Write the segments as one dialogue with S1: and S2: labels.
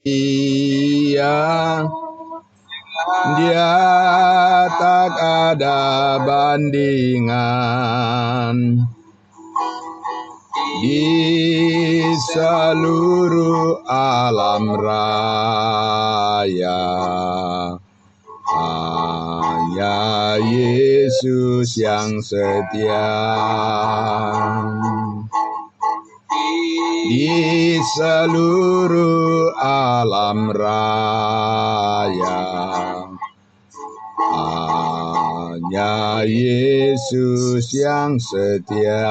S1: Dia tak ada bandingan di seluruh alam raya. Hanya Yesus yang setia. Di seluruh alam raya, hanya Yesus yang setia.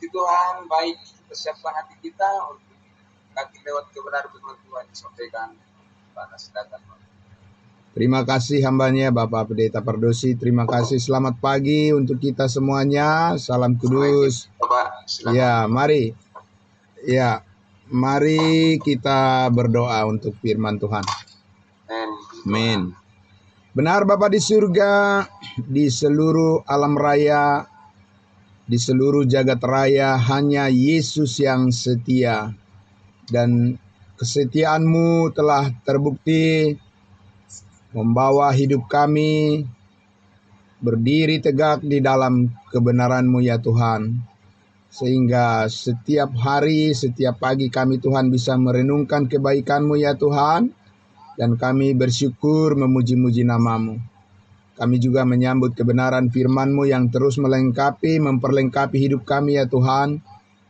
S2: Tuhan baik, persiapkan hati kita untuk kaki lewat kebenaran firman Tuhan disampaikan pada sedangkan.
S1: Terima kasih hambanya Bapak Pendeta Pardosi. Terima kasih, selamat pagi untuk kita semuanya. Salam kudus.
S2: Bapak, silakan.
S1: Ya, mari. Ya, mari kita berdoa untuk firman Tuhan. Amin. Benar Bapak di surga, di seluruh alam raya, di seluruh jagat raya, hanya Yesus yang setia. Dan kesetiaan-Mu telah terbukti membawa hidup kami berdiri tegak di dalam kebenaran-Mu ya Tuhan. Sehingga setiap hari, setiap pagi kami Tuhan bisa merenungkan kebaikan-Mu ya Tuhan. Dan kami bersyukur memuji-muji nama-Mu. Kami juga menyambut kebenaran firman-Mu yang terus memperlengkapi hidup kami ya Tuhan.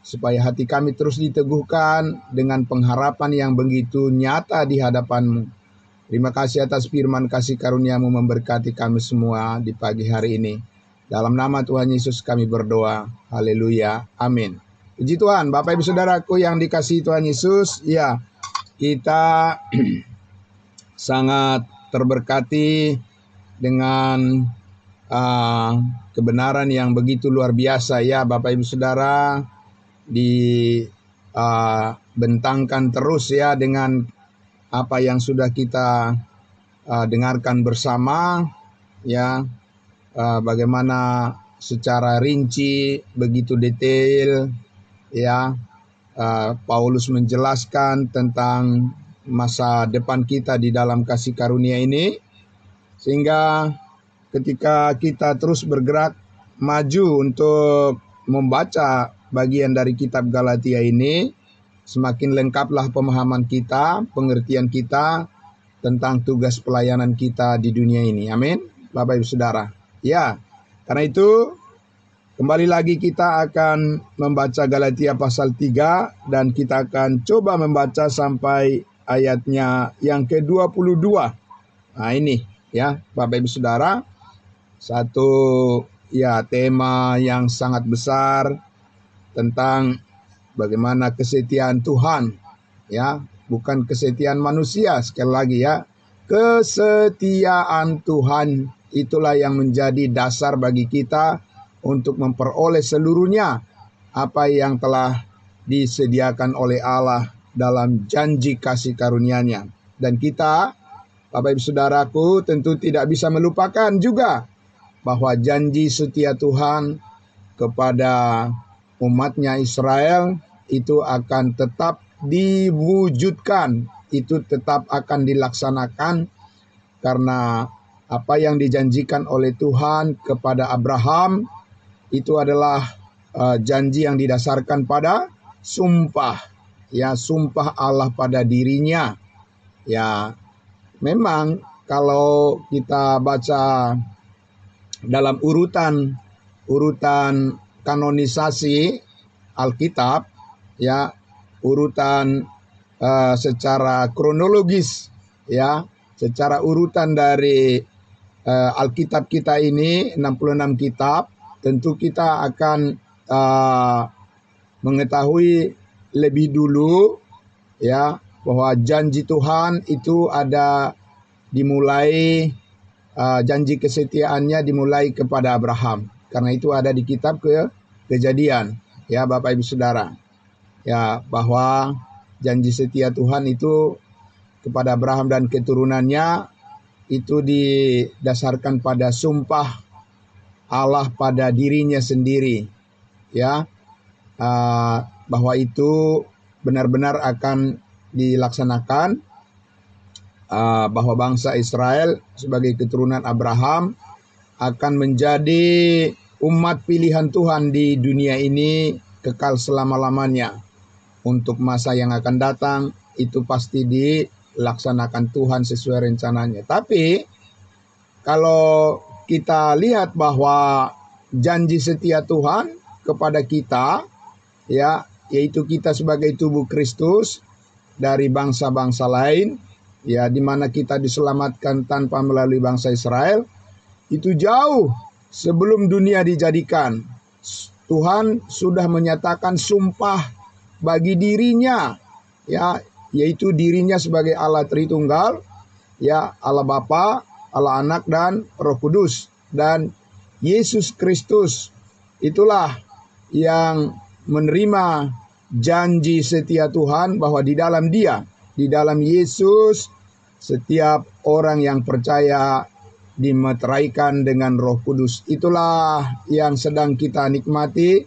S1: Supaya hati kami terus diteguhkan dengan pengharapan yang begitu nyata di hadapan-Mu. Terima kasih atas firman kasih karunia-Mu memberkati kami semua di pagi hari ini. Dalam nama Tuhan Yesus kami berdoa. Haleluya. Amin. Puji Tuhan, Bapak Ibu Saudaraku yang dikasihi Tuhan Yesus. Ya, kita sangat terberkati dengan kebenaran yang begitu luar biasa ya Bapak Ibu Saudara. Dibentangkan terus ya dengan apa yang sudah kita dengarkan bersama ya, bagaimana secara rinci begitu detail ya Paulus menjelaskan tentang masa depan kita di dalam kasih karunia ini, sehingga ketika kita terus bergerak maju untuk membaca bagian dari kitab Galatia ini, semakin lengkaplah pemahaman kita, pengertian kita tentang tugas pelayanan kita di dunia ini. Amin. Bapak Ibu Saudara. Ya, karena itu kembali lagi kita akan membaca Galatia pasal 3 dan kita akan coba membaca sampai ayatnya yang ke-22. Nah ini ya Bapak Ibu Saudara, satu ya tema yang sangat besar tentang bagaimana kesetiaan Tuhan, ya, bukan kesetiaan manusia. Sekali lagi ya, kesetiaan Tuhan itulah yang menjadi dasar bagi kita untuk memperoleh seluruhnya apa yang telah disediakan oleh Allah dalam janji kasih karunia-Nya. Dan kita, Bapak Ibu Saudaraku, tentu tidak bisa melupakan juga bahwa janji setia Tuhan kepada umatnya Israel itu akan tetap diwujudkan, itu tetap akan dilaksanakan, karena apa yang dijanjikan oleh Tuhan kepada Abraham itu adalah janji yang didasarkan pada sumpah, ya, sumpah Allah pada dirinya. Ya, memang kalau kita baca dalam urutan kanonisasi Alkitab, ya, urutan secara kronologis, ya, secara urutan dari Alkitab kita ini 66 kitab, tentu kita akan mengetahui lebih dulu ya bahwa janji Tuhan itu ada dimulai, janji kesetiaannya dimulai kepada Abraham. Karena itu ada di kitab Kejadian, ya Bapak Ibu Saudara. Ya, bahwa janji setia Tuhan itu kepada Abraham dan keturunannya itu didasarkan pada sumpah Allah pada dirinya sendiri. ya, bahwa itu benar-benar akan dilaksanakan, bahwa bangsa Israel sebagai keturunan Abraham akan menjadi umat pilihan Tuhan di dunia ini kekal selama-lamanya. Untuk masa yang akan datang itu pasti dilaksanakan Tuhan sesuai rencananya. Tapi kalau kita lihat bahwa janji setia Tuhan kepada kita, ya, yaitu kita sebagai tubuh Kristus dari bangsa-bangsa lain, ya, di mana kita diselamatkan tanpa melalui bangsa Israel, itu jauh sebelum dunia dijadikan. Tuhan sudah menyatakan sumpah bagi dirinya, ya, yaitu dirinya sebagai Allah Tritunggal, ya, Allah Bapa, Allah Anak dan Roh Kudus, dan Yesus Kristus itulah yang menerima janji setia Tuhan bahwa di dalam Dia, di dalam Yesus, setiap orang yang percaya dimeteraikan dengan Roh Kudus. Itulah yang sedang kita nikmati,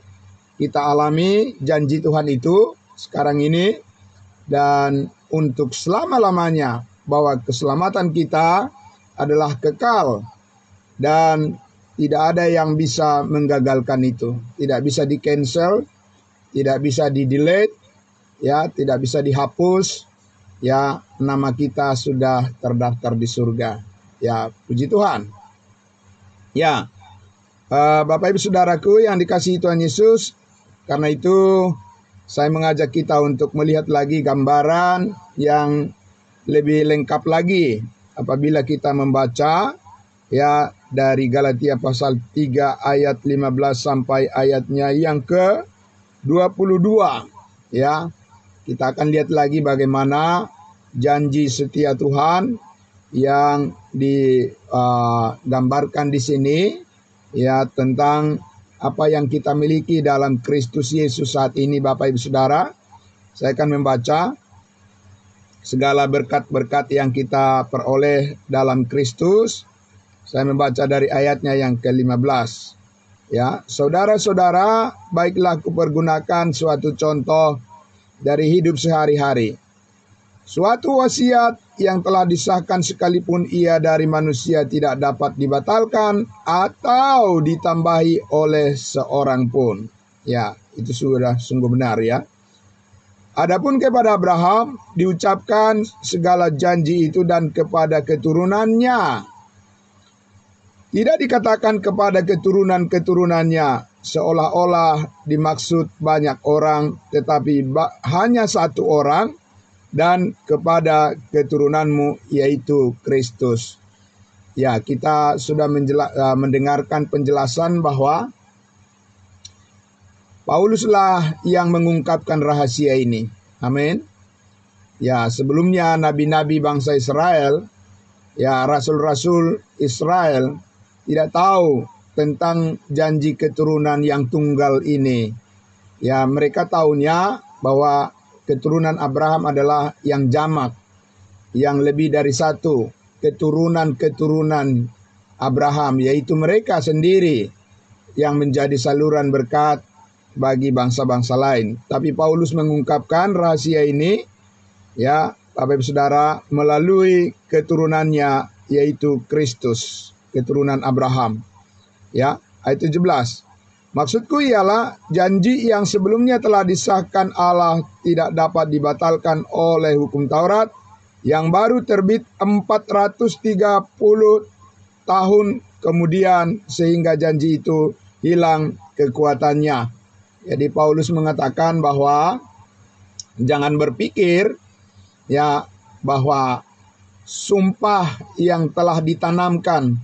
S1: kita alami janji Tuhan itu sekarang ini, dan untuk selama-lamanya, bahwa keselamatan kita adalah kekal dan tidak ada yang bisa menggagalkan itu. Tidak bisa di-cancel, tidak bisa di-delete, ya, tidak bisa dihapus. Ya, nama kita sudah terdaftar di surga. Ya, puji Tuhan. Ya, Bapak Ibu Saudaraku yang dikasihi Tuhan Yesus, karena itu saya mengajak kita untuk melihat lagi gambaran yang lebih lengkap lagi apabila kita membaca, ya, dari Galatia pasal 3 ayat 15 sampai ayatnya yang ke-22. Ya, kita akan lihat lagi bagaimana janji setia Tuhan yang digambarkan di sini, ya, tentang apa yang kita miliki dalam Kristus Yesus saat ini. Bapak Ibu Saudara, saya akan membaca segala berkat-berkat yang kita peroleh dalam Kristus. Saya membaca dari ayatnya yang ke-15. Ya, saudara-saudara, baiklah kupergunakan suatu contoh dari hidup sehari-hari. Suatu wasiat yang telah disahkan sekalipun ia dari manusia tidak dapat dibatalkan atau ditambahi oleh seorang pun. Ya, itu sudah sungguh benar, ya. Adapun kepada Abraham diucapkan segala janji itu dan kepada keturunannya. Tidak dikatakan kepada keturunan-keturunannya seolah-olah dimaksud banyak orang, tetapi hanya satu orang, dan kepada keturunanmu yaitu Kristus. Ya, kita sudah mendengarkan penjelasan bahwa Pauluslah yang mengungkapkan rahasia ini. Amin. Ya, sebelumnya nabi-nabi bangsa Israel, ya, rasul-rasul Israel tidak tahu tentang janji keturunan yang tunggal ini. Ya, mereka tahunya bahwa keturunan Abraham adalah yang jamak, yang lebih dari satu, keturunan-keturunan Abraham, yaitu mereka sendiri yang menjadi saluran berkat bagi bangsa-bangsa lain. Tapi Paulus mengungkapkan rahasia ini, ya, Bapak Ibu Saudara, melalui keturunannya, yaitu Kristus, keturunan Abraham. Ya, ayat 17. Maksudku ialah janji yang sebelumnya telah disahkan Allah tidak dapat dibatalkan oleh hukum Taurat yang baru terbit 430 tahun kemudian sehingga janji itu hilang kekuatannya. Jadi Paulus mengatakan bahwa jangan berpikir, ya, bahwa sumpah yang telah ditanamkan,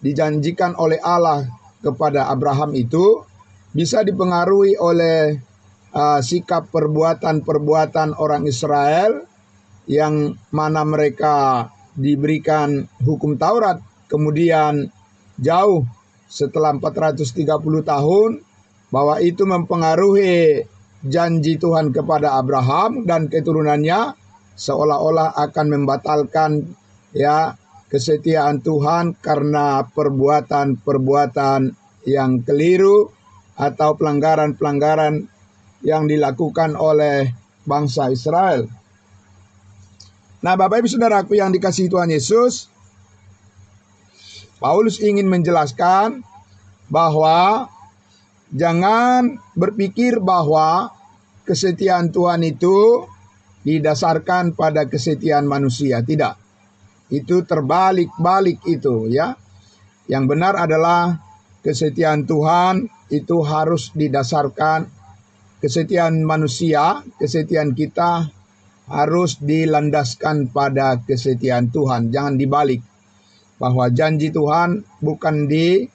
S1: dijanjikan oleh Allah kepada Abraham itu bisa dipengaruhi oleh sikap perbuatan-perbuatan orang Israel yang mana mereka diberikan hukum Taurat, kemudian jauh setelah 430 tahun, bahwa itu mempengaruhi janji Tuhan kepada Abraham dan keturunannya, seolah-olah akan membatalkan, ya, kesetiaan Tuhan karena perbuatan-perbuatan yang keliru atau pelanggaran-pelanggaran yang dilakukan oleh bangsa Israel. Nah, Bapak Ibu Saudaraku yang dikasihi Tuhan Yesus, Paulus ingin menjelaskan bahwa jangan berpikir bahwa kesetiaan Tuhan itu didasarkan pada kesetiaan manusia. Tidak. Itu terbalik-balik itu ya. Yang benar adalah kesetiaan Tuhan itu harus didasarkan, kesetiaan manusia, kesetiaan kita harus dilandaskan pada kesetiaan Tuhan. Jangan dibalik. Bahwa janji Tuhan bukan digenapi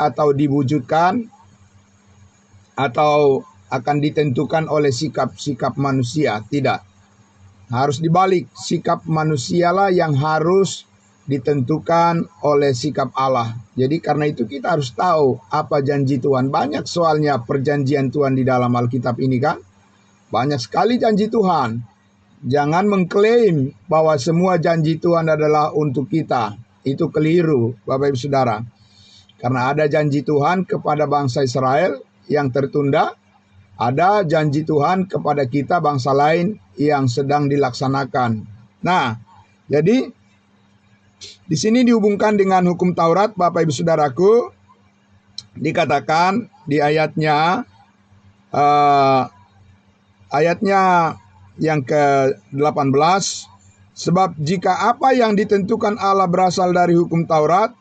S1: atau diwujudkan atau akan ditentukan oleh sikap-sikap manusia. Tidak. Harus dibalik. Sikap manusialah yang harus ditentukan oleh sikap Allah. Jadi karena itu kita harus tahu apa janji Tuhan. Banyak soalnya perjanjian Tuhan di dalam Alkitab ini kan. Banyak sekali janji Tuhan. Jangan mengklaim bahwa semua janji Tuhan adalah untuk kita. Itu keliru, Bapak Ibu Saudara. Karena ada janji Tuhan kepada bangsa Israel yang tertunda. Ada janji Tuhan kepada kita bangsa lain yang sedang dilaksanakan. Nah, jadi di sini dihubungkan dengan hukum Taurat, Bapak Ibu Saudaraku. Dikatakan di ayatnya yang ke-18, sebab jika apa yang ditentukan Allah berasal dari hukum Taurat,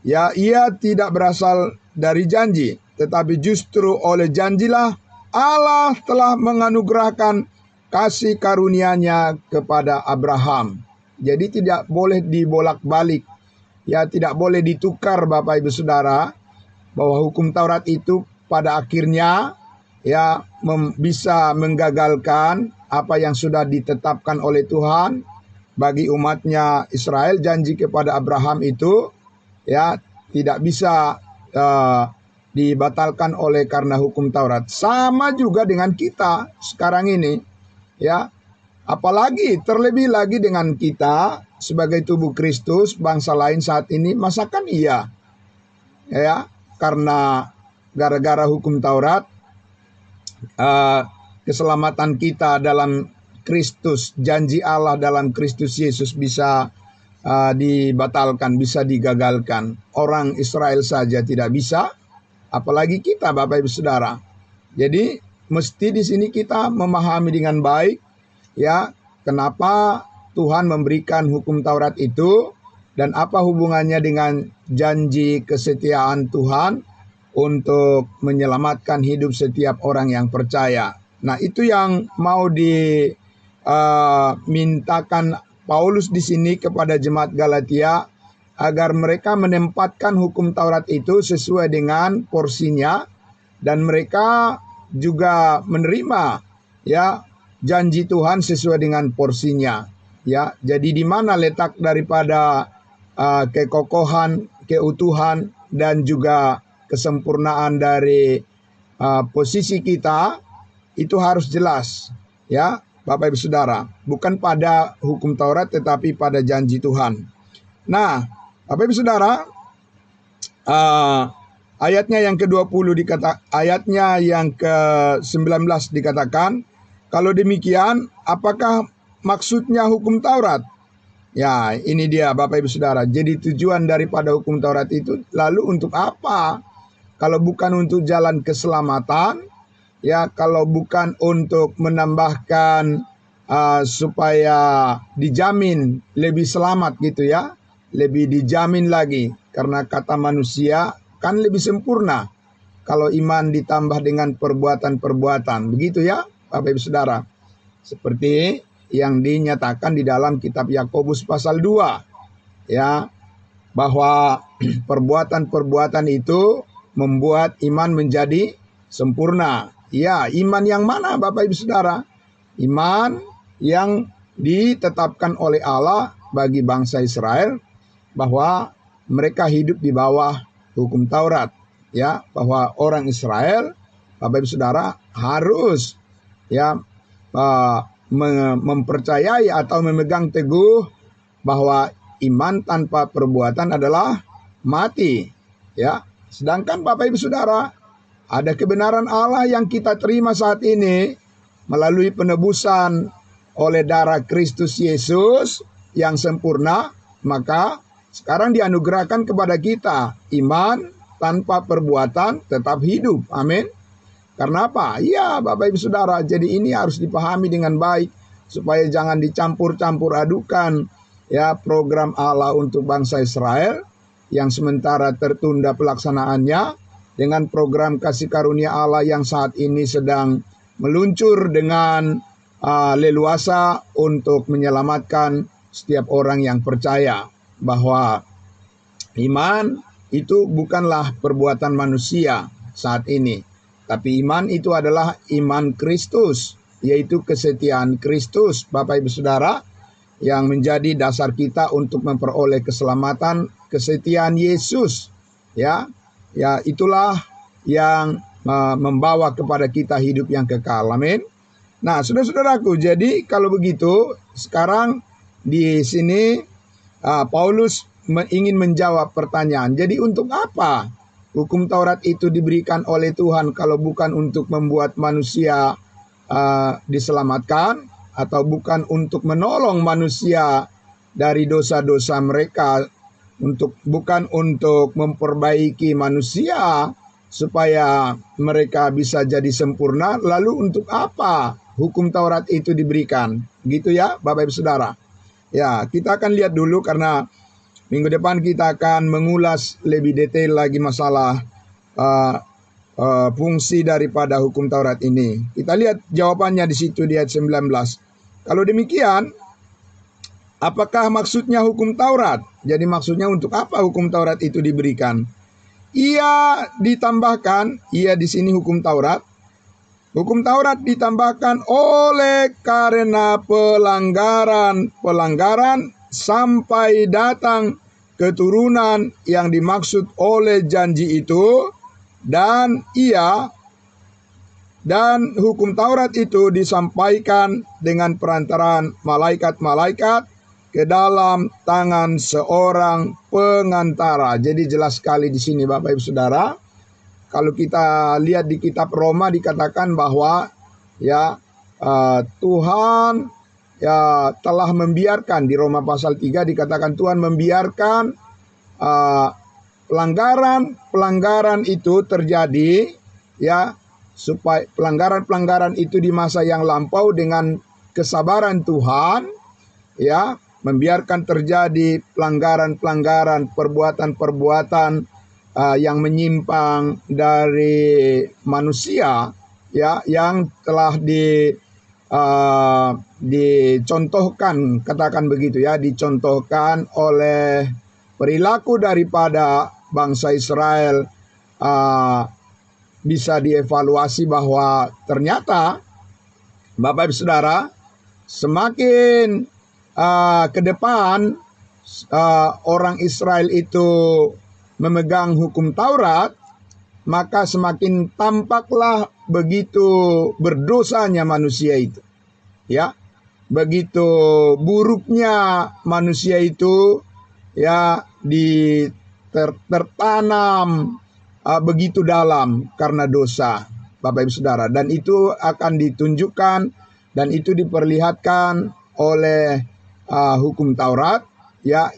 S1: ya ia tidak berasal dari janji, tetapi justru oleh janjilah Allah telah menganugerahkan kasih karunia-Nya kepada Abraham. Jadi tidak boleh dibolak-balik, ya tidak boleh ditukar Bapak Ibu Saudara, bahwa hukum Taurat itu pada akhirnya ya bisa menggagalkan apa yang sudah ditetapkan oleh Tuhan bagi umatnya Israel. Janji kepada Abraham itu ya tidak bisa dibatalkan oleh karena hukum Taurat. Sama juga dengan kita sekarang ini ya, apalagi terlebih lagi dengan kita sebagai tubuh Kristus, bangsa lain saat ini, masakan iya ya, karena gara-gara hukum Taurat keselamatan kita dalam Kristus, janji Allah dalam Kristus Yesus bisa dibatalkan, bisa digagalkan. Orang Israel saja tidak bisa, apalagi kita Bapak Ibu Saudara. Jadi mesti di sini kita memahami dengan baik ya, kenapa Tuhan memberikan hukum Taurat itu dan apa hubungannya dengan janji kesetiaan Tuhan untuk menyelamatkan hidup setiap orang yang percaya. Nah, itu yang mau dimintakan Paulus di sini kepada jemaat Galatia, agar mereka menempatkan hukum Taurat itu sesuai dengan porsinya dan mereka juga menerima ya janji Tuhan sesuai dengan porsinya. Ya, jadi di mana letak daripada kekokohan, keutuhan dan juga kesempurnaan dari posisi kita itu harus jelas ya Bapak Ibu Saudara, bukan pada hukum Taurat tetapi pada janji Tuhan. Nah, Bapak Ibu Saudara, ayatnya yang ke-20 ayatnya yang ke-19 dikatakan, kalau demikian apakah maksudnya hukum Taurat? Ya, ini dia Bapak Ibu Saudara. Jadi tujuan daripada hukum Taurat itu lalu untuk apa? Kalau bukan untuk jalan keselamatan, ya kalau bukan untuk menambahkan supaya dijamin lebih selamat gitu ya, lebih dijamin lagi. Karena kata manusia kan lebih sempurna kalau iman ditambah dengan perbuatan-perbuatan. Begitu ya Bapak Ibu Saudara. Seperti yang dinyatakan di dalam kitab Yakobus pasal 2. Ya, bahwa perbuatan-perbuatan itu membuat iman menjadi sempurna. Ya, iman yang mana Bapak Ibu Saudara? Iman yang ditetapkan oleh Allah bagi bangsa Israel, bahwa mereka hidup di bawah hukum Taurat. Ya, bahwa orang Israel, Bapak Ibu Saudara, harus ya mempercayai atau memegang teguh bahwa iman tanpa perbuatan adalah mati. Ya, Sedangkan Bapak Ibu Saudara, ada kebenaran Allah yang kita terima saat ini melalui penebusan oleh darah Kristus Yesus yang sempurna, maka sekarang dianugerahkan kepada kita iman tanpa perbuatan tetap hidup. Amin. Karena apa? Ya Bapak Ibu Saudara, jadi ini harus dipahami dengan baik supaya jangan dicampur-campur adukan ya program Allah untuk bangsa Israel yang sementara tertunda pelaksanaannya dengan program kasih karunia Allah yang saat ini sedang meluncur dengan leluasa untuk menyelamatkan setiap orang yang percaya bahwa iman itu bukanlah perbuatan manusia saat ini, tapi iman itu adalah iman Kristus, yaitu kesetiaan Kristus, Bapak Ibu Saudara, yang menjadi dasar kita untuk memperoleh keselamatan, kesetiaan Yesus. Ya itulah yang membawa kepada kita hidup yang kekal. Amin. Nah, saudara-saudaraku, jadi kalau begitu sekarang di sini Paulus ingin menjawab pertanyaan. Jadi untuk apa hukum Taurat itu diberikan oleh Tuhan kalau bukan untuk membuat manusia diselamatkan, atau bukan untuk menolong manusia dari dosa-dosa mereka, bukan untuk memperbaiki manusia supaya mereka bisa jadi sempurna. Lalu untuk apa hukum Taurat itu diberikan? Gitu ya Bapak Ibu Saudara. Ya, kita akan lihat dulu karena minggu depan kita akan mengulas lebih detail lagi masalah fungsi daripada hukum Taurat ini. Kita lihat jawabannya di situ di ayat 19. Kalau demikian, apakah maksudnya hukum Taurat? Jadi maksudnya untuk apa hukum Taurat itu diberikan? Ia ditambahkan, ia di sini hukum Taurat. Hukum Taurat ditambahkan oleh karena pelanggaran sampai datang keturunan yang dimaksud oleh janji itu, dan hukum Taurat itu disampaikan dengan perantaraan malaikat-malaikat ke dalam tangan seorang pengantara. Jadi jelas sekali di sini Bapak Ibu Saudara. Kalau kita lihat di kitab Roma dikatakan bahwa Tuhan telah membiarkan, di Roma pasal 3 dikatakan Tuhan membiarkan pelanggaran itu terjadi, supaya pelanggaran itu di masa yang lampau dengan kesabaran Tuhan, membiarkan terjadi pelanggaran-pelanggaran, perbuatan-perbuatan yang menyimpang dari manusia, yang telah dicontohkan, katakan begitu dicontohkan oleh perilaku daripada bangsa Israel. Bisa dievaluasi bahwa ternyata Bapak Ibu Saudara, semakin ke depan orang Israel itu memegang hukum Taurat, maka semakin tampaklah begitu berdosanya manusia itu. Begitu buruknya manusia itu, tertanam begitu dalam karena dosa, Bapak Ibu Saudara. Dan itu akan ditunjukkan dan itu diperlihatkan oleh hukum Taurat,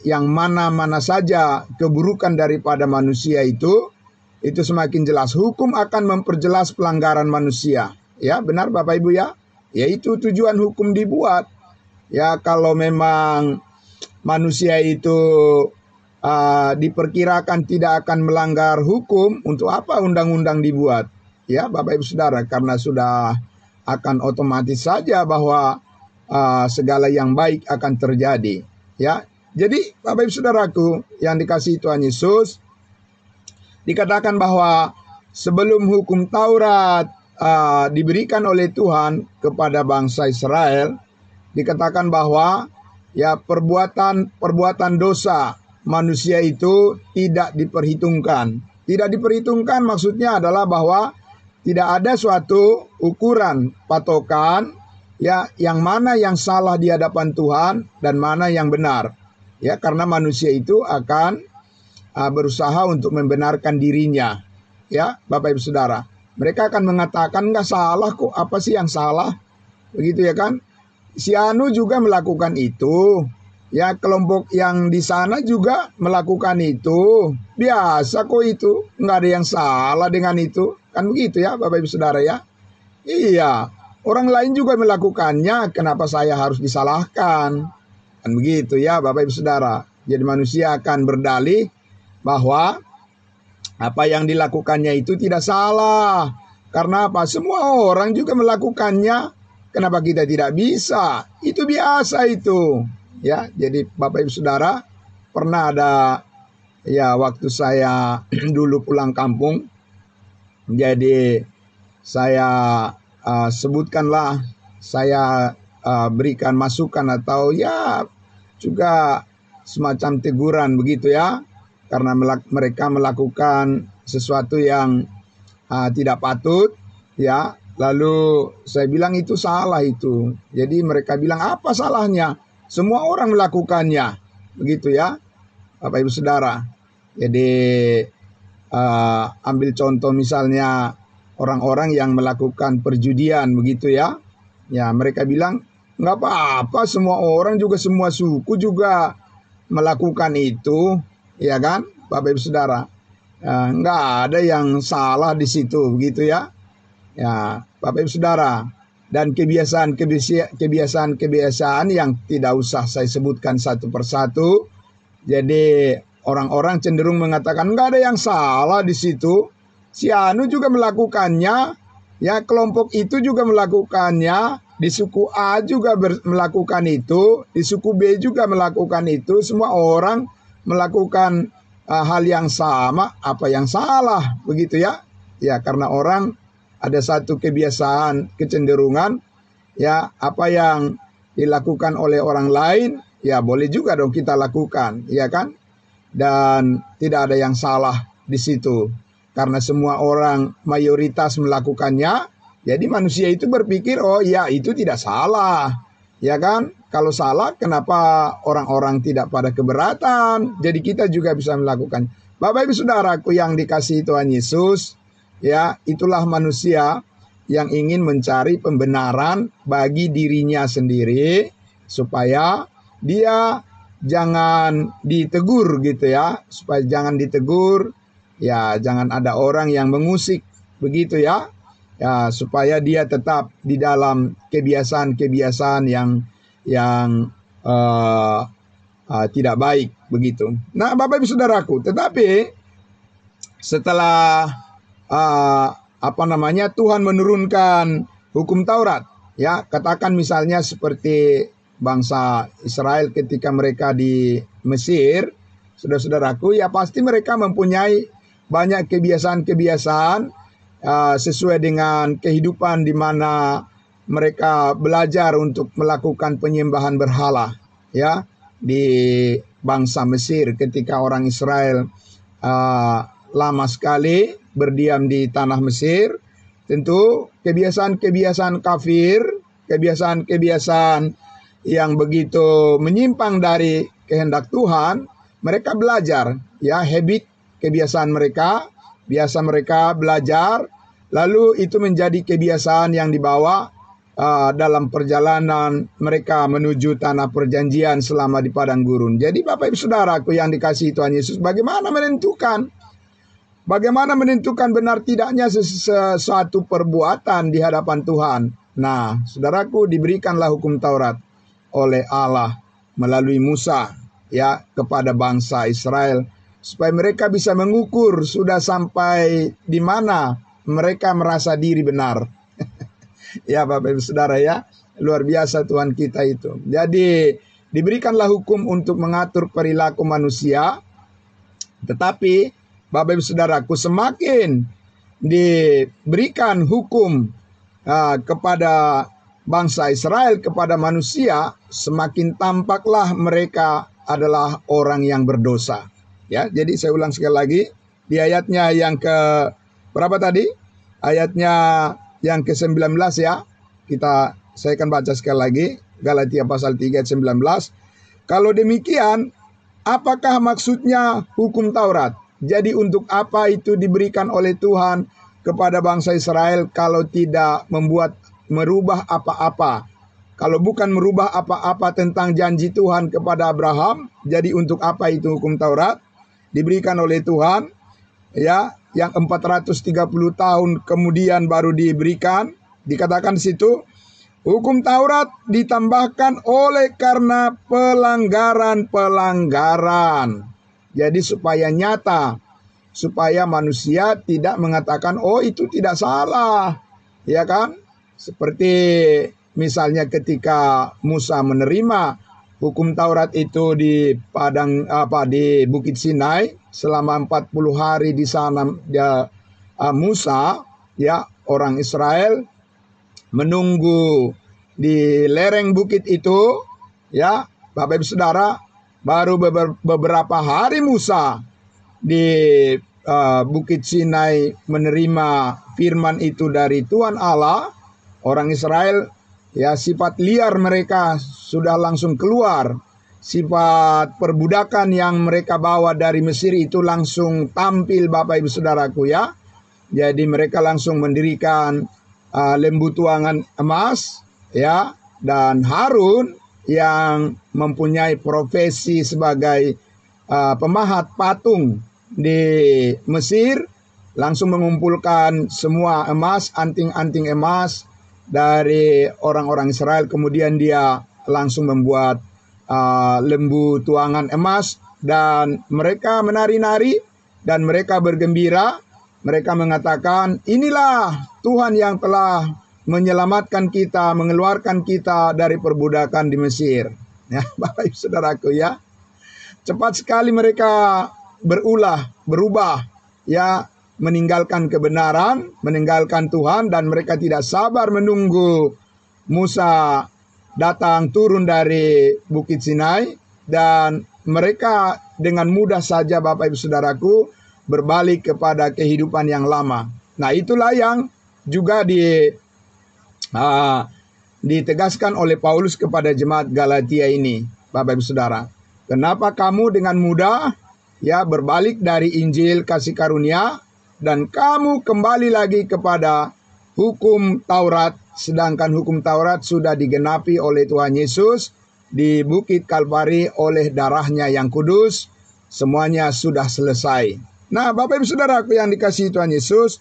S1: yang mana-mana saja keburukan daripada manusia itu semakin jelas. Hukum akan memperjelas pelanggaran manusia. Benar Bapak Ibu yaitu tujuan hukum dibuat. Kalau memang manusia itu diperkirakan tidak akan melanggar hukum, untuk apa undang-undang dibuat? Bapak Ibu Saudara, karena sudah akan otomatis saja bahwa segala yang baik akan terjadi. Jadi Bapak Ibu Saudaraku yang dikasihi Tuhan Yesus, dikatakan bahwa sebelum hukum Taurat diberikan oleh Tuhan kepada bangsa Israel, dikatakan bahwa perbuatan dosa manusia itu tidak diperhitungkan. Tidak diperhitungkan maksudnya adalah bahwa tidak ada suatu ukuran, patokan, yang mana yang salah di hadapan Tuhan dan mana yang benar. Karena manusia itu akan berusaha untuk membenarkan dirinya. Ya, Bapak Ibu Saudara. Mereka akan mengatakan, nggak salah kok, apa sih yang salah? Begitu ya kan? Si Anu juga melakukan itu. Ya, kelompok yang di sana juga melakukan itu. Biasa kok itu. Nggak ada yang salah dengan itu. Kan begitu ya Bapak Ibu Saudara ya. Iya, orang lain juga melakukannya. Kenapa saya harus disalahkan? Kan begitu ya Bapak Ibu Saudara. Jadi manusia akan berdalih bahwa apa yang dilakukannya itu tidak salah. Karena apa? Semua orang juga melakukannya. Kenapa kita tidak bisa? Itu biasa itu. Ya, jadi Bapak Ibu Saudara, pernah ada ya waktu saya dulu pulang kampung. Jadi saya sebutkanlah, saya berikan masukan atau ya juga semacam teguran begitu ya. Karena mereka melakukan sesuatu yang tidak patut, ya. Lalu saya bilang itu salah itu. Jadi mereka bilang apa salahnya? Semua orang melakukannya, begitu ya, Bapak Ibu Saudara. Jadi ambil contoh misalnya orang-orang yang melakukan perjudian, begitu ya. Ya mereka bilang nggak apa-apa, semua orang juga semua suku juga melakukan itu. Ya kan, Bapak Ibu Saudara, nggak ada yang salah di situ, begitu ya. Ya, Bapak Ibu Saudara, dan kebiasaan yang tidak usah saya sebutkan satu persatu. Jadi orang-orang cenderung mengatakan nggak ada yang salah di situ. Si Anu juga melakukannya, ya kelompok itu juga melakukannya. Di suku A juga melakukan itu, di suku B juga melakukan itu. Semua orang melakukan hal yang sama, apa yang salah, begitu ya? Ya, karena orang ada satu kebiasaan, kecenderungan, ya apa yang dilakukan oleh orang lain, ya boleh juga dong kita lakukan, ya kan? Dan tidak ada yang salah di situ, karena semua orang mayoritas melakukannya. Jadi manusia itu berpikir, oh ya itu tidak salah, ya kan? Kalau salah, kenapa orang-orang tidak pada keberatan? Jadi kita juga bisa melakukan. Bapak Ibu Saudaraku yang dikasihi Tuhan Yesus, ya itulah manusia yang ingin mencari pembenaran bagi dirinya sendiri supaya dia jangan ditegur gitu ya, supaya jangan ditegur, ya jangan ada orang yang mengusik begitu ya. Ya supaya dia tetap di dalam kebiasaan-kebiasaan yang tidak baik begitu. Nah, Bapak Ibu Saudaraku, tetapi setelah Tuhan menurunkan hukum Taurat, ya katakan misalnya seperti bangsa Israel ketika mereka di Mesir, saudara-saudaraku, ya pasti mereka mempunyai banyak kebiasaan-kebiasaan sesuai dengan kehidupan di mana mereka belajar untuk melakukan penyembahan berhala, ya di bangsa Mesir ketika orang Israel lama sekali berdiam di tanah Mesir. Tentu kebiasaan-kebiasaan kafir, kebiasaan-kebiasaan yang begitu menyimpang dari kehendak Tuhan, mereka belajar, ya habit, kebiasaan mereka, biasa mereka belajar, lalu itu menjadi kebiasaan yang dibawa dalam perjalanan mereka menuju tanah perjanjian selama di padang gurun. Jadi Bapak Ibu Saudaraku yang dikasihi Tuhan Yesus, bagaimana menentukan benar tidaknya sesuatu perbuatan di hadapan Tuhan? Nah, saudaraku, diberikanlah hukum Taurat oleh Allah melalui Musa, ya, kepada bangsa Israel supaya mereka bisa mengukur sudah sampai di mana mereka merasa diri benar. Ya Bapak Ibu Saudara ya, luar biasa Tuhan kita itu. Jadi diberikanlah hukum untuk mengatur perilaku manusia. Tetapi Bapak Ibu Saudaraku, semakin diberikan hukum kepada bangsa Israel, kepada manusia, semakin tampaklah mereka adalah orang yang berdosa. Ya, jadi saya ulang sekali lagi di ayatnya yang ke berapa tadi? Ayatnya yang ke-19 ya. Saya akan baca sekali lagi Galatia pasal 3 ayat 19. Kalau demikian, apakah maksudnya hukum Taurat? Jadi untuk apa itu diberikan oleh Tuhan kepada bangsa Israel kalau tidak merubah apa-apa? Kalau bukan merubah apa-apa tentang janji Tuhan kepada Abraham, jadi untuk apa itu hukum Taurat? Diberikan oleh Tuhan, ya, yang 430 tahun kemudian baru diberikan. Dikatakan di situ, hukum Taurat ditambahkan oleh karena pelanggaran-pelanggaran. Jadi supaya nyata, supaya manusia tidak mengatakan, oh itu tidak salah, ya kan? Seperti misalnya ketika Musa menerima hukum Taurat itu di di Bukit Sinai selama 40 hari di sana, Musa, ya, orang Israel menunggu di lereng bukit itu, ya, Bapak Ibu Saudara, baru beberapa hari Musa di Bukit Sinai menerima firman itu dari Tuhan Allah, orang Israel, ya, sifat liar mereka sudah langsung keluar. Sifat perbudakan yang mereka bawa dari Mesir itu langsung tampil, Bapak Ibu Saudaraku, ya. Jadi mereka langsung mendirikan lembu tuangan emas, ya, dan Harun yang mempunyai profesi sebagai pemahat patung di Mesir langsung mengumpulkan semua emas, anting-anting emas dari orang-orang Israel. Kemudian dia langsung membuat lembu tuangan emas dan mereka menari-nari dan mereka bergembira. Mereka mengatakan, inilah Tuhan yang telah menyelamatkan kita, mengeluarkan kita dari perbudakan di Mesir. Ya, Bapak Ibu Saudaraku, ya. Cepat sekali mereka berubah, ya, meninggalkan kebenaran, meninggalkan Tuhan, dan mereka tidak sabar menunggu Musa datang turun dari Bukit Sinai, dan mereka dengan mudah saja, Bapak Ibu Saudaraku, berbalik kepada kehidupan yang lama. Nah, itulah yang juga ditegaskan oleh Paulus kepada jemaat Galatia ini, Bapak Ibu Saudara. Kenapa kamu dengan mudah, ya, berbalik dari Injil kasih karunia dan kamu kembali lagi kepada hukum Taurat, sedangkan hukum Taurat sudah digenapi oleh Tuhan Yesus di Bukit Kalvari oleh darahnya yang kudus. Semuanya sudah selesai. Nah, Bapak Ibu Saudaraku yang dikasihi Tuhan Yesus,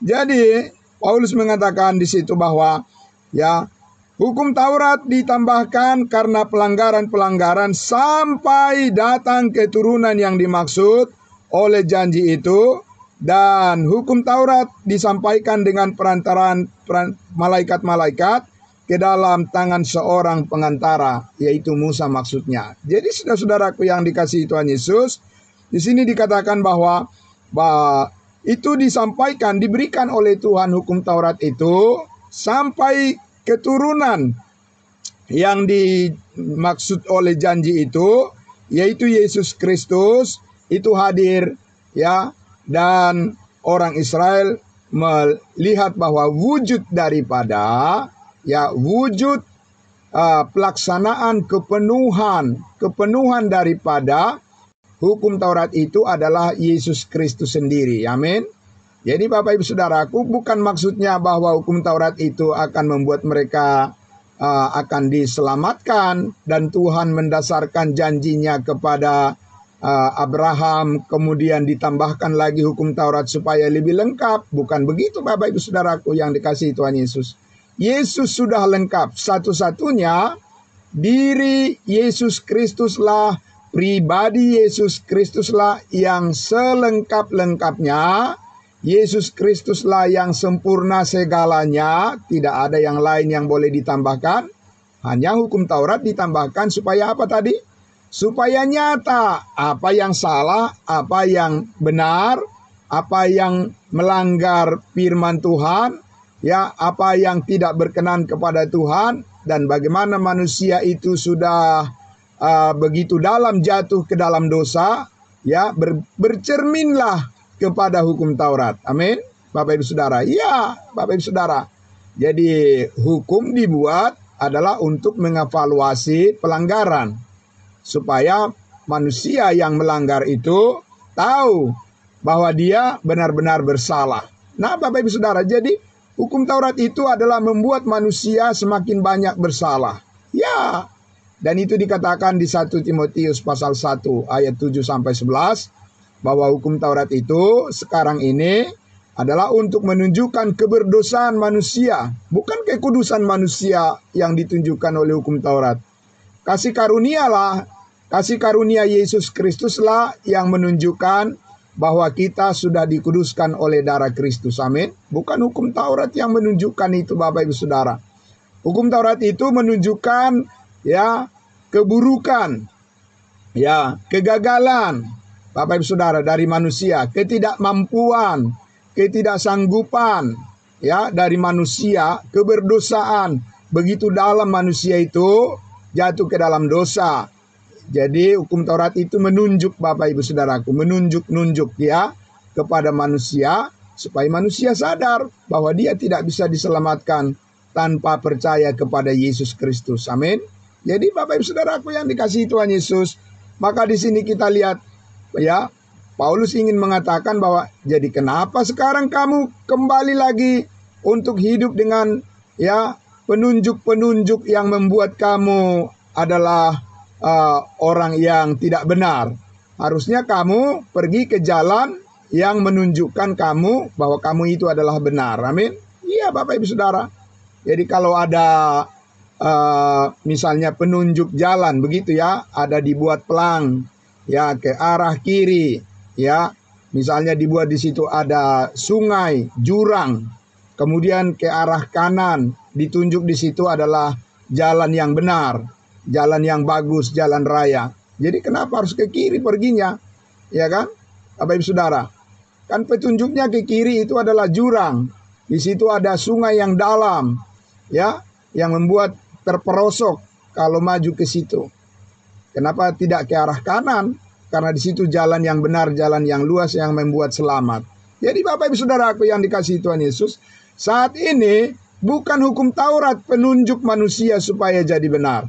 S1: jadi Paulus mengatakan di situ bahwa, ya, hukum Taurat ditambahkan karena pelanggaran-pelanggaran sampai datang keturunan yang dimaksud oleh janji itu, dan hukum Taurat disampaikan dengan perantaraan malaikat-malaikat ke dalam tangan seorang pengantara, yaitu Musa maksudnya. Jadi saudara-saudaraku yang dikasihi Tuhan Yesus, di sini dikatakan bahwa itu disampaikan, diberikan oleh Tuhan hukum Taurat itu sampai keturunan yang dimaksud oleh janji itu, yaitu Yesus Kristus, itu hadir, ya, dan orang Israel melihat bahwa wujud daripada, ya, wujud pelaksanaan kepenuhan daripada hukum Taurat itu adalah Yesus Kristus sendiri. Amin. Jadi Bapak Ibu Saudaraku, bukan maksudnya bahwa hukum Taurat itu akan membuat mereka akan diselamatkan dan Tuhan mendasarkan janjinya kepada Abraham, kemudian ditambahkan lagi hukum Taurat supaya lebih lengkap. Bukan begitu Bapak Ibu Saudaraku yang dikasihi Tuhan Yesus. Yesus sudah lengkap. Satu-satunya diri Yesus Kristuslah, pribadi Yesus Kristuslah yang selengkap-lengkapnya. Yesus Kristuslah yang sempurna segalanya. Tidak ada yang lain yang boleh ditambahkan. Hanya hukum Taurat ditambahkan supaya apa tadi? Supaya nyata apa yang salah, apa yang benar, apa yang melanggar firman Tuhan, ya, apa yang tidak berkenan kepada Tuhan, dan bagaimana manusia itu sudah begitu dalam jatuh ke dalam dosa, ya, bercerminlah kepada hukum Taurat. Amin. Bapak Ibu Saudara. Ya, Bapak Ibu Saudara. Jadi hukum dibuat adalah untuk mengevaluasi pelanggaran, supaya manusia yang melanggar itu tahu bahwa dia benar-benar bersalah. Nah, Bapak Ibu Saudara, jadi hukum Taurat itu adalah membuat manusia semakin banyak bersalah. Ya, dan itu dikatakan di 1 Timotius pasal 1 ayat 7 sampai 11 bahwa hukum Taurat itu sekarang ini adalah untuk menunjukkan keberdosaan manusia, bukan kekudusan manusia yang ditunjukkan oleh hukum Taurat. Kasih karunia Yesus Kristuslah yang menunjukkan bahwa kita sudah dikuduskan oleh darah Kristus. Amin. Bukan hukum Taurat yang menunjukkan itu, Bapak Ibu Saudara. Hukum Taurat itu menunjukkan ya keburukan, ya kegagalan, Bapak Ibu Saudara, dari manusia, ketidakmampuan, ketidaksanggupan ya dari manusia, keberdosaan. Begitu dalam manusia itu jatuh ke dalam dosa. Jadi hukum Taurat itu menunjuk, Bapak Ibu Saudaraku, menunjuk ya kepada manusia supaya manusia sadar bahwa dia tidak bisa diselamatkan tanpa percaya kepada Yesus Kristus. Amin. Jadi Bapak Ibu Saudaraku yang dikasihi Tuhan Yesus, maka di sini kita lihat ya, Paulus ingin mengatakan bahwa jadi kenapa sekarang kamu kembali lagi untuk hidup dengan ya penunjuk-penunjuk yang membuat kamu adalah orang yang tidak benar. Harusnya kamu pergi ke jalan yang menunjukkan kamu bahwa kamu itu adalah benar. Amin. Iya, Bapak Ibu Saudara. Jadi kalau ada misalnya penunjuk jalan begitu ya, ada dibuat pelang ya ke arah kiri ya. Misalnya dibuat di situ ada sungai, jurang. Kemudian ke arah kanan ditunjuk di situ adalah jalan yang benar, jalan yang bagus, jalan raya. Jadi kenapa harus ke kiri perginya? Ya kan? Bapak Ibu Saudara. Kan petunjuknya ke kiri itu adalah jurang. Di situ ada sungai yang dalam. Ya, yang membuat terperosok kalau maju ke situ. Kenapa tidak ke arah kanan? Karena di situ jalan yang benar, jalan yang luas yang membuat selamat. Jadi Bapak Ibu Saudaraku yang dikasihi Tuhan Yesus, saat ini bukan hukum Taurat penunjuk manusia supaya jadi benar.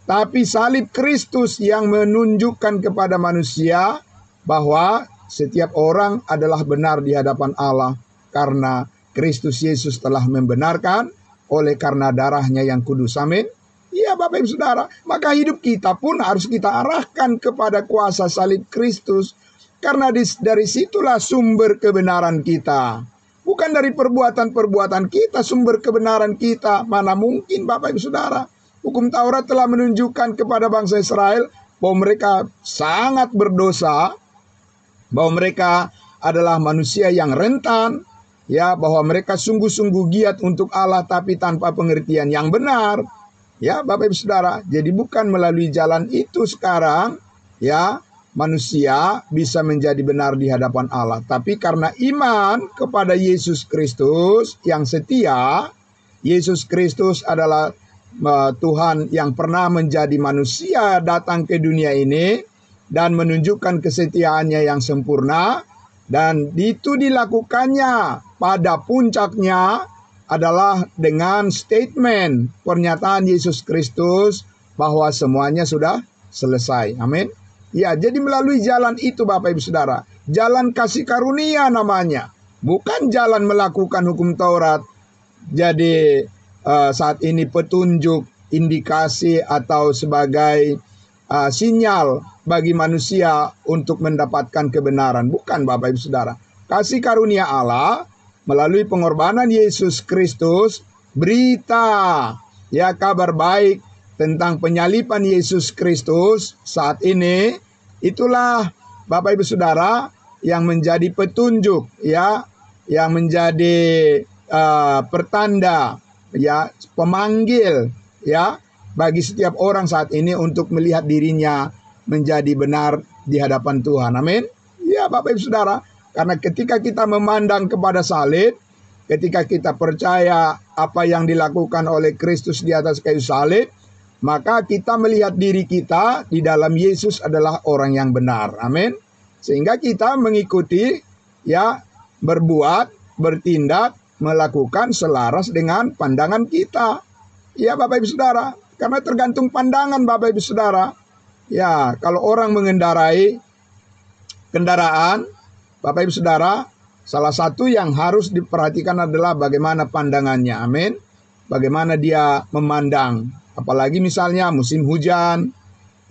S1: Tapi salib Kristus yang menunjukkan kepada manusia bahwa setiap orang adalah benar di hadapan Allah karena Kristus Yesus telah membenarkan oleh karena darahnya yang kudus. Amin. Iya Bapak Ibu Saudara. Maka hidup kita pun harus kita arahkan kepada kuasa salib Kristus. Karena dari situlah sumber kebenaran kita. Bukan dari perbuatan-perbuatan kita sumber kebenaran kita. Mana mungkin Bapak Ibu Saudara. Hukum Taurat telah menunjukkan kepada bangsa Israel bahwa mereka sangat berdosa. Bahwa mereka adalah manusia yang rentan. Ya, bahwa mereka sungguh-sungguh giat untuk Allah tapi tanpa pengertian yang benar. Ya, Bapak Ibu Saudara. Jadi bukan melalui jalan itu sekarang ya manusia bisa menjadi benar di hadapan Allah. Tapi karena iman kepada Yesus Kristus yang setia. Yesus Kristus adalah Tuhan yang pernah menjadi manusia datang ke dunia ini dan menunjukkan kesetiaannya yang sempurna. Dan itu dilakukannya pada puncaknya adalah dengan statement pernyataan Yesus Kristus bahwa semuanya sudah selesai. Amin. Ya, jadi melalui jalan itu Bapak Ibu Saudara, jalan kasih karunia namanya, bukan jalan melakukan hukum Taurat. Jadi saat ini petunjuk, indikasi atau sebagai sinyal bagi manusia untuk mendapatkan kebenaran. Bukan Bapak Ibu Saudara. Kasih karunia Allah melalui pengorbanan Yesus Kristus, berita ya kabar baik tentang penyaliban Yesus Kristus saat ini, itulah Bapak Ibu Saudara yang menjadi petunjuk ya, yang menjadi pertanda ya, pemanggil ya bagi setiap orang saat ini untuk melihat dirinya menjadi benar di hadapan Tuhan. Amin. Ya Bapak Ibu Saudara. Karena ketika kita memandang kepada salib, ketika kita percaya apa yang dilakukan oleh Kristus di atas kayu salib, maka kita melihat diri kita di dalam Yesus adalah orang yang benar. Amin. Sehingga kita mengikuti ya, berbuat, bertindak, melakukan selaras dengan pandangan kita. Ya Bapak Ibu Saudara. Karena tergantung pandangan Bapak Ibu Saudara. Ya, kalau orang mengendarai kendaraan, Bapak Ibu Saudara, salah satu yang harus diperhatikan adalah bagaimana pandangannya. Amin. Bagaimana dia memandang. Apalagi misalnya musim hujan,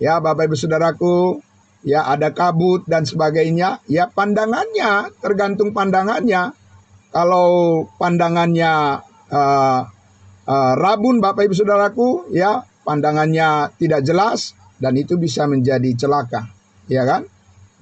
S1: ya Bapak Ibu Saudaraku, ya ada kabut dan sebagainya. Ya pandangannya, tergantung pandangannya. Kalau pandangannya rabun Bapak Ibu Saudaraku, ya pandangannya tidak jelas dan itu bisa menjadi celaka. Ya kan?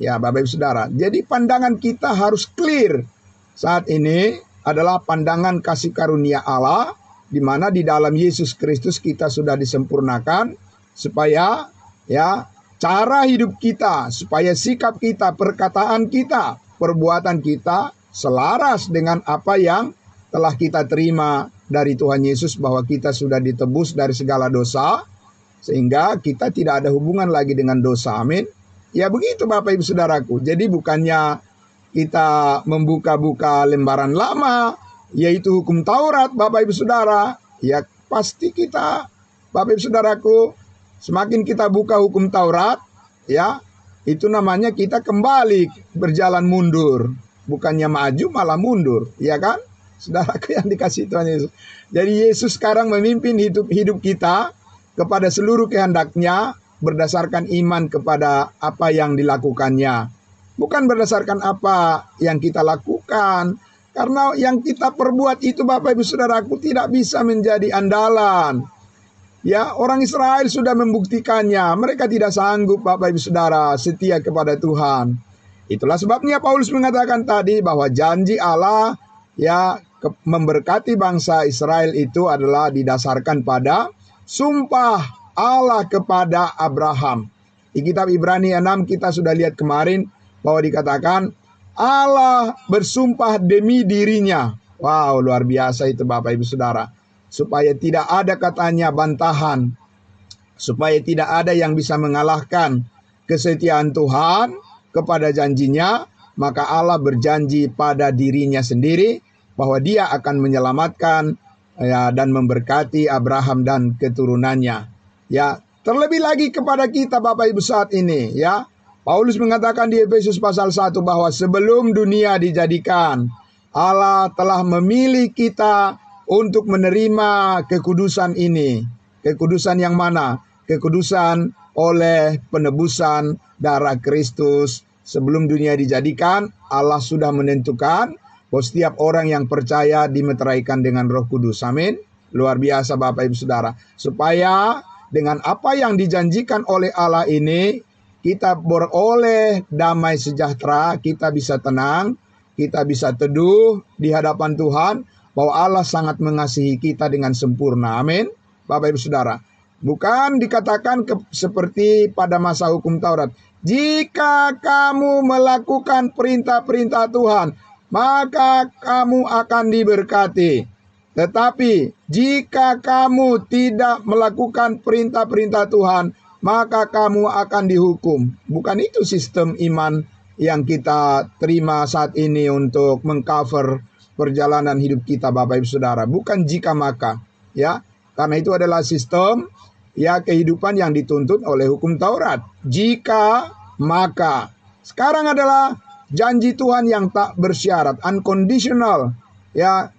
S1: Ya Bapak Ibu Saudara, jadi pandangan kita harus clear. Saat ini adalah pandangan kasih karunia Allah, di mana di dalam Yesus Kristus kita sudah disempurnakan, supaya ya cara hidup kita, supaya sikap kita, perkataan kita, perbuatan kita selaras dengan apa yang telah kita terima dari Tuhan Yesus, bahwa kita sudah ditebus dari segala dosa, sehingga kita tidak ada hubungan lagi dengan dosa. Amin. Ya begitu Bapak Ibu Saudaraku. Jadi bukannya kita membuka-buka lembaran lama, yaitu hukum Taurat Bapak Ibu Saudara. Ya pasti kita, Bapak Ibu Saudaraku, semakin kita buka hukum Taurat, ya itu namanya kita kembali berjalan mundur. Bukannya maju malah mundur, ya kan? Saudaraku yang dikasihi Tuhan Yesus. Jadi Yesus sekarang memimpin hidup kita kepada seluruh kehendaknya, berdasarkan iman kepada apa yang dilakukannya. Bukan berdasarkan apa yang kita lakukan. Karena yang kita perbuat itu Bapak Ibu Saudaraku tidak bisa menjadi andalan. Ya, orang Israel sudah membuktikannya. Mereka tidak sanggup Bapak Ibu Saudara setia kepada Tuhan. Itulah sebabnya Paulus mengatakan tadi bahwa janji Allah ya memberkati bangsa Israel itu adalah didasarkan pada sumpah Allah kepada Abraham. Di kitab Ibrani 6 kita sudah lihat kemarin bahwa dikatakan Allah bersumpah demi dirinya. Wow, luar biasa itu Bapak Ibu Saudara. Supaya tidak ada katanya bantahan. Supaya tidak ada yang bisa mengalahkan kesetiaan Tuhan kepada janjinya. Maka Allah berjanji pada dirinya sendiri bahwa dia akan menyelamatkan ya, dan memberkati Abraham dan keturunannya. Ya, terlebih lagi kepada kita Bapak Ibu saat ini, ya. Paulus mengatakan di Efesus pasal 1 bahwa sebelum dunia dijadikan, Allah telah memilih kita untuk menerima kekudusan ini. Kekudusan yang mana? Kekudusan oleh penebusan darah Kristus. Sebelum dunia dijadikan, Allah sudah menentukan bahwa setiap orang yang percaya dimeteraikan dengan Roh Kudus. Amin. Luar biasa Bapak Ibu Saudara. Supaya dengan apa yang dijanjikan oleh Allah ini, kita beroleh damai sejahtera, kita bisa tenang, kita bisa teduh di hadapan Tuhan, bahwa Allah sangat mengasihi kita dengan sempurna. Amin. Bapak Ibu Saudara. Bukan dikatakan seperti pada masa hukum Taurat. Jika kamu melakukan perintah-perintah Tuhan, maka kamu akan diberkati. Tetapi jika kamu tidak melakukan perintah-perintah Tuhan, maka kamu akan dihukum. Bukan itu sistem iman yang kita terima saat ini untuk mengcover perjalanan hidup kita Bapak Ibu Saudara. Bukan jika maka, ya. Karena itu adalah sistem ya kehidupan yang dituntut oleh hukum Taurat. Jika maka. Sekarang adalah janji Tuhan yang tak bersyarat, unconditional, ya.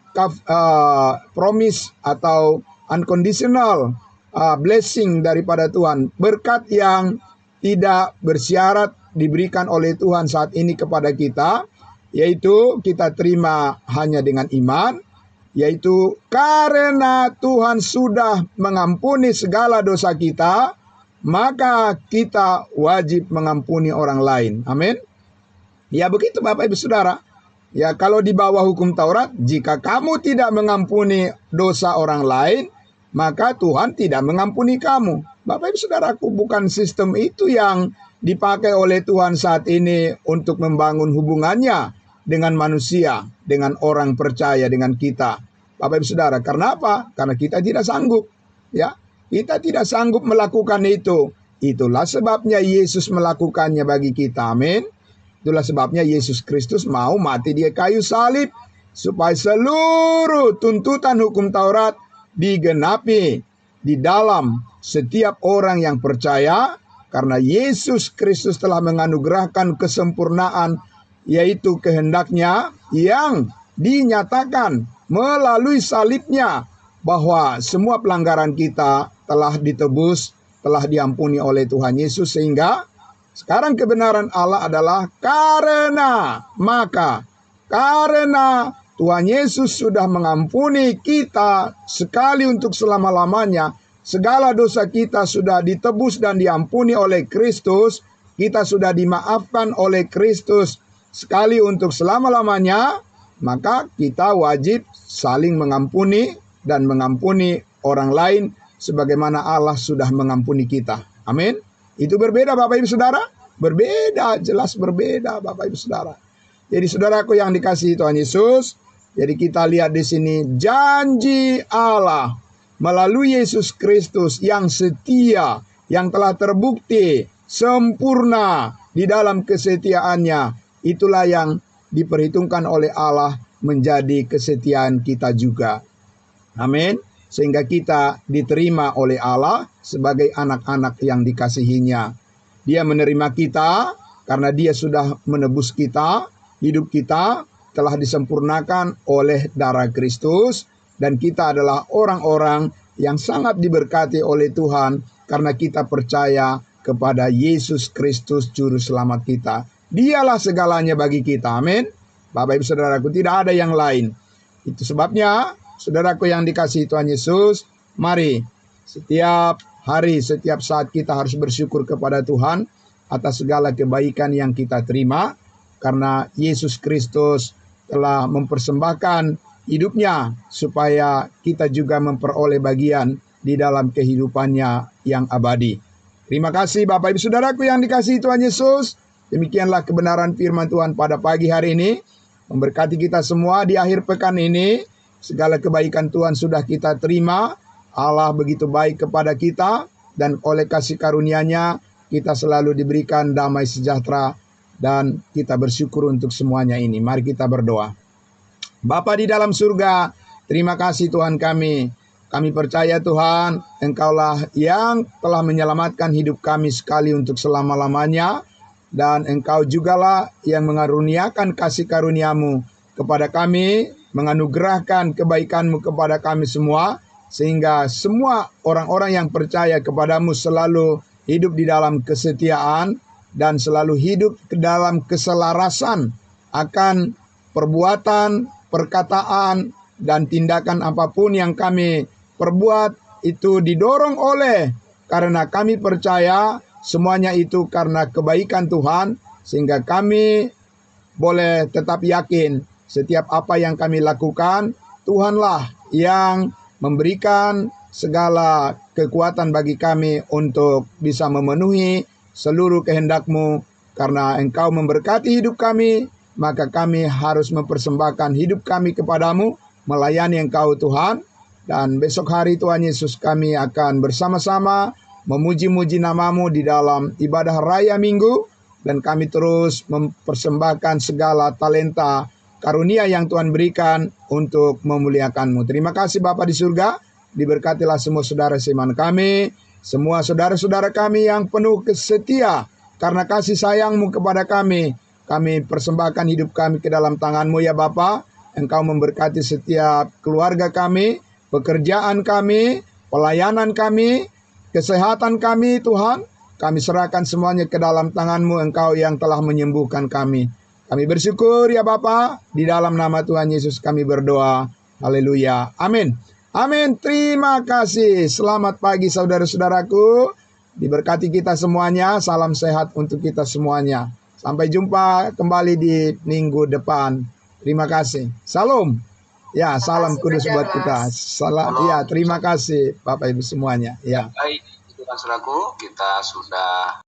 S1: Promise atau unconditional blessing daripada Tuhan. Berkat yang tidak bersyarat diberikan oleh Tuhan saat ini kepada kita, yaitu kita terima hanya dengan iman, yaitu karena Tuhan sudah mengampuni segala dosa kita, maka kita wajib mengampuni orang lain. Amin. Ya begitu Bapak Ibu Saudara. Ya kalau di bawah hukum Taurat, jika kamu tidak mengampuni dosa orang lain, maka Tuhan tidak mengampuni kamu. Bapak Ibu Saudaraku, bukan sistem itu yang dipakai oleh Tuhan saat ini untuk membangun hubungannya dengan manusia, dengan orang percaya, dengan kita. Bapak Ibu Saudara, karena apa? Karena kita tidak sanggup. Ya, kita tidak sanggup melakukan itu. Itulah sebabnya Yesus melakukannya bagi kita. Amin. Itulah sebabnya Yesus Kristus mau mati di kayu salib, supaya seluruh tuntutan hukum Taurat digenapi di dalam setiap orang yang percaya Karena Yesus Kristus telah menganugerahkan kesempurnaan, yaitu kehendaknya yang dinyatakan melalui salibnya, bahwa semua pelanggaran kita telah ditebus, telah diampuni oleh Tuhan Yesus. Sehingga sekarang kebenaran Allah adalah karena Tuhan Yesus sudah mengampuni kita sekali untuk selama-lamanya. Segala dosa kita sudah ditebus dan diampuni oleh Kristus. Kita sudah dimaafkan oleh Kristus sekali untuk selama-lamanya. Maka kita wajib saling mengampuni dan mengampuni orang lain sebagaimana Allah sudah mengampuni kita. Amin. Itu berbeda Bapak Ibu Saudara? Berbeda, jelas berbeda Bapak Ibu Saudara. Jadi saudaraku yang dikasihi Tuhan Yesus, jadi kita lihat di sini janji Allah melalui Yesus Kristus yang setia, yang telah terbukti sempurna di dalam kesetiaannya. Itulah yang diperhitungkan oleh Allah menjadi kesetiaan kita juga. Amin. Sehingga kita diterima oleh Allah sebagai anak-anak yang dikasihinya. Dia menerima kita karena dia sudah menebus kita. Hidup kita telah disempurnakan oleh darah Kristus. Dan kita adalah orang-orang yang sangat diberkati oleh Tuhan karena kita percaya kepada Yesus Kristus Juru Selamat kita. Dialah segalanya bagi kita. Amin. Bapak Ibu Saudaraku, tidak ada yang lain. Itu sebabnya saudaraku yang dikasihi Tuhan Yesus, mari setiap hari, setiap saat kita harus bersyukur kepada Tuhan atas segala kebaikan yang kita terima. Karena Yesus Kristus telah mempersembahkan hidupnya supaya kita juga memperoleh bagian di dalam kehidupannya yang abadi. Terima kasih Bapak Ibu Saudaraku yang dikasihi Tuhan Yesus. Demikianlah kebenaran firman Tuhan pada pagi hari ini. Memberkati kita semua di akhir pekan ini. Segala kebaikan Tuhan sudah kita terima. Allah begitu baik kepada kita. Dan oleh kasih karunia-Nya kita selalu diberikan damai sejahtera. Dan kita bersyukur untuk semuanya ini. Mari kita berdoa. Bapa di dalam surga, terima kasih Tuhan kami. Kami percaya Tuhan, Engkaulah yang telah menyelamatkan hidup kami sekali untuk selama-lamanya. Dan Engkau jugalah yang mengaruniakan kasih karunia-Mu kepada kami, menganugerahkan kebaikan-Mu kepada kami semua. Sehingga semua orang-orang yang percaya kepada-Mu selalu hidup di dalam kesetiaan dan selalu hidup ke dalam keselarasan akan perbuatan, perkataan, dan tindakan apapun yang kami perbuat itu didorong oleh karena kami percaya semuanya itu karena kebaikan Tuhan, sehingga kami boleh tetap yakin setiap apa yang kami lakukan, Tuhanlah yang memberikan segala kekuatan bagi kami untuk bisa memenuhi seluruh kehendak-Mu. Karena Engkau memberkati hidup kami, maka kami harus mempersembahkan hidup kami kepadamu, melayani Engkau Tuhan. Dan besok hari Tuhan Yesus kami akan bersama-sama memuji-muji nama-Mu di dalam ibadah raya minggu. Dan kami terus mempersembahkan segala talenta karunia yang Tuhan berikan untuk memuliakan-Mu. Terima kasih Bapa di surga, diberkatilah semua saudara seiman kami, semua saudara-saudara kami yang penuh setia karena kasih sayang-Mu kepada kami. Kami persembahkan hidup kami ke dalam tangan-Mu ya Bapa. Engkau memberkati setiap keluarga kami, pekerjaan kami, pelayanan kami, kesehatan kami Tuhan. Kami serahkan semuanya ke dalam tangan-Mu, Engkau yang telah menyembuhkan kami. Kami bersyukur ya Bapa. Di dalam nama Tuhan Yesus kami berdoa. Haleluya. Amin. Amin. Terima kasih. Selamat pagi saudara-saudaraku. Diberkati kita semuanya. Salam sehat untuk kita semuanya. Sampai jumpa kembali di minggu depan. Terima kasih. Salam. Ya, salam kudus buat kita. Salam. Ya, terima kasih Bapak Ibu semuanya. Ya.
S2: Baik, itu kan saudaraku, kita sudah